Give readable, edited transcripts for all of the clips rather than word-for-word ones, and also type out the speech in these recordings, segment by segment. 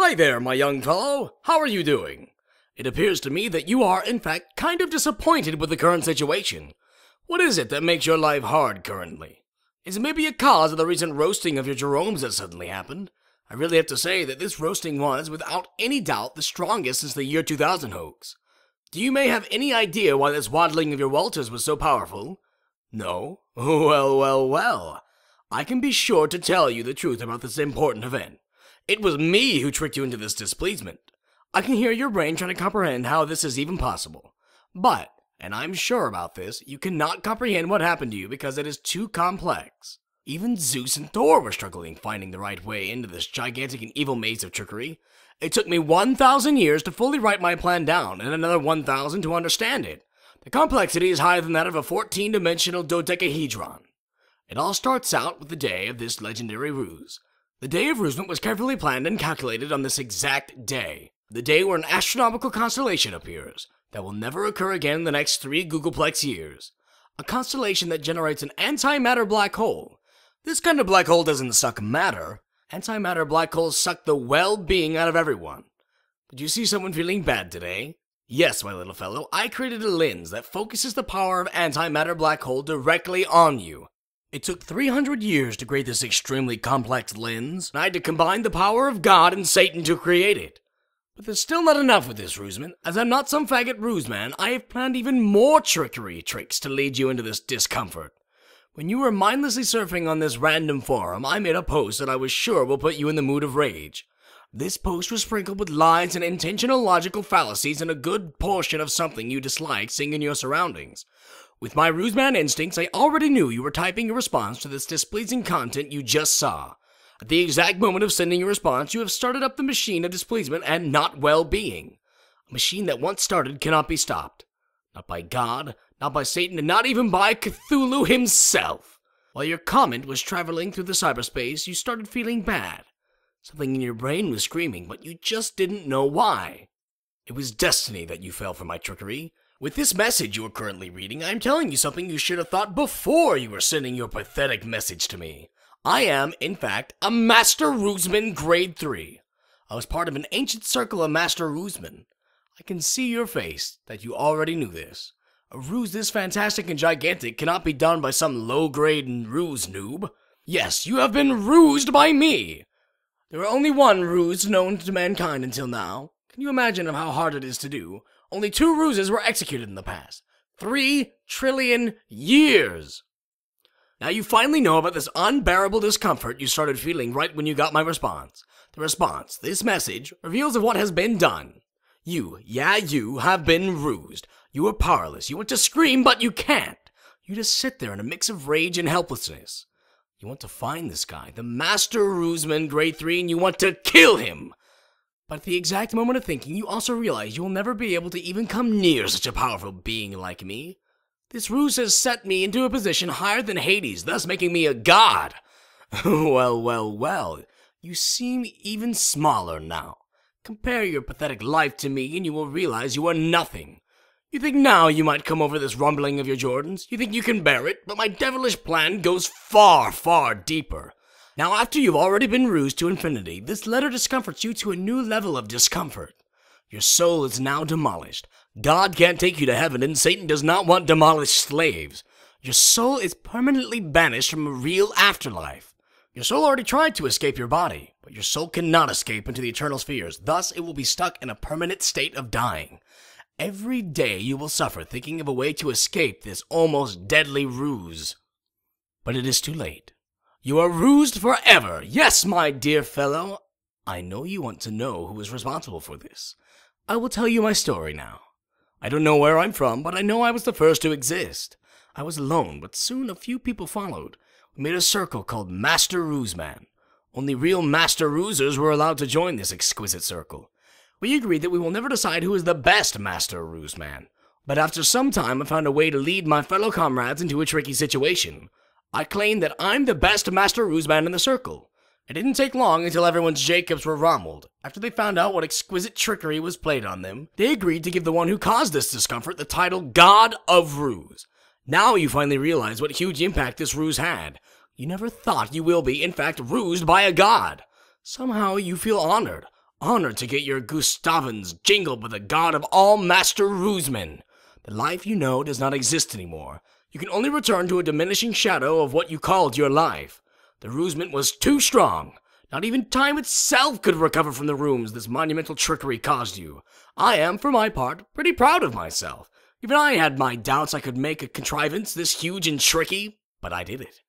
Hi there, my young fellow. How are you doing? It appears to me that you are, in fact, kind of disappointed with the current situation. What is it that makes your life hard currently? Is it maybe a cause of the recent roasting of your Jeromes that suddenly happened? I really have to say that this roasting was, without any doubt, the strongest since the year 2000 hoax. Do you may have any idea why this waddling of your Walters was so powerful? No? Well. I can be sure to tell you the truth about this important event. It was me who tricked you into this displeasement. I can hear your brain trying to comprehend how this is even possible. But, and I'm sure about this, you cannot comprehend what happened to you because it is too complex. Even Zeus and Thor were struggling finding the right way into this gigantic and evil maze of trickery. It took me 1,000 years to fully write my plan down and another 1,000 to understand it. The complexity is higher than that of a 14-dimensional dodecahedron. It all starts out with the day of this legendary ruse. The day of rusement was carefully planned and calculated on this exact day. The day where an astronomical constellation appears that will never occur again in the next 3 Googleplex years. A constellation that generates an antimatter black hole. This kind of black hole doesn't suck matter. Antimatter black holes suck the well-being out of everyone. Did you see someone feeling bad today? Yes, my little fellow, I created a lens that focuses the power of antimatter black hole directly on you. It took 300 years to create this extremely complex lens, and I had to combine the power of God and Satan to create it. But there's still not enough with this, Ruseman. As I'm not some faggot ruse man, I have planned even more trickery tricks to lead you into this discomfort. When you were mindlessly surfing on this random forum, I made a post that I was sure will put you in the mood of rage. This post was sprinkled with lies and intentional logical fallacies and a good portion of something you dislike seeing in your surroundings. With my ruseman instincts, I already knew you were typing a response to this displeasing content you just saw. At the exact moment of sending your response, you have started up the machine of displeasement and not well-being. A machine that once started cannot be stopped. Not by God, not by Satan, and not even by Cthulhu himself. While your comment was traveling through the cyberspace, you started feeling bad. Something in your brain was screaming, but you just didn't know why. It was destiny that you fell for my trickery. With this message you are currently reading, I am telling you something you should have thought before you were sending your pathetic message to me. I am, in fact, a Master Ruseman Grade 3. I was part of an ancient circle of Master Rusemen. I can see your face that you already knew this. A ruse this fantastic and gigantic cannot be done by some low-grade ruse noob. Yes, you have been rused by me. There are only one ruse known to mankind until now. Can you imagine how hard it is to do? Only 2 ruses were executed in the past. 3 trillion years! Now you finally know about this unbearable discomfort you started feeling right when you got my response. The response, this message, reveals of what has been done. You have been rused. You are powerless. You want to scream, but you can't. You just sit there in a mix of rage and helplessness. You want to find this guy, the Master Ruseman Grade 3, and you want to kill him. But at the exact moment of thinking, you also realize you will never be able to even come near such a powerful being like me. This ruse has set me into a position higher than Hades, thus making me a god. Well. You seem even smaller now. Compare your pathetic life to me and you will realize you are nothing. You think now you might come over this rumbling of your Jordans? You think you can bear it? But my devilish plan goes far, far deeper. Now, after you've already been rused to infinity, this letter discomforts you to a new level of discomfort. Your soul is now demolished. God can't take you to heaven, and Satan does not want demolished slaves. Your soul is permanently banished from a real afterlife. Your soul already tried to escape your body, but your soul cannot escape into the eternal spheres. Thus, it will be stuck in a permanent state of dying. Every day you will suffer thinking of a way to escape this almost deadly ruse. But it is too late. You are rused forever. Yes, my dear fellow. I know you want to know who is responsible for this. I will tell you my story now. I don't know where I'm from, but I know I was the first to exist. I was alone, but soon a few people followed. We made a circle called Master Ruseman. Only real Master Rusers were allowed to join this exquisite circle. We agreed that we will never decide who is the best Master Ruseman. But after some time, I found a way to lead my fellow comrades into a tricky situation. I claimed that I'm the best Master Ruseman in the circle. It didn't take long until everyone's Jacobs were rommeled. After they found out what exquisite trickery was played on them, they agreed to give the one who caused this discomfort the title God of Ruse. Now you finally realize what huge impact this ruse had. You never thought you will be, in fact, rused by a god. Somehow you feel honored. Honored to get your Gustavans jingled by the god of all master rusemen. The life you know does not exist anymore. You can only return to a diminishing shadow of what you called your life. The rusement was too strong. Not even time itself could recover from the rooms this monumental trickery caused you. I am, for my part, pretty proud of myself. Even I had my doubts I could make a contrivance this huge and tricky, but I did it.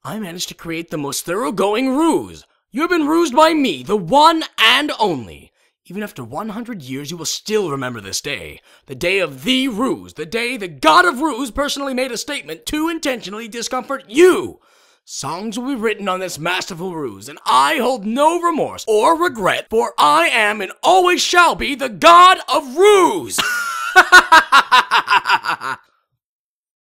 I managed to create the most thoroughgoing ruse. You have been rused by me, the one and only. Even after 100 years, you will still remember this day. The day of the ruse. The day the god of ruse personally made a statement to intentionally discomfort you. Songs will be written on this masterful ruse, and I hold no remorse or regret, for I am and always shall be the god of ruse.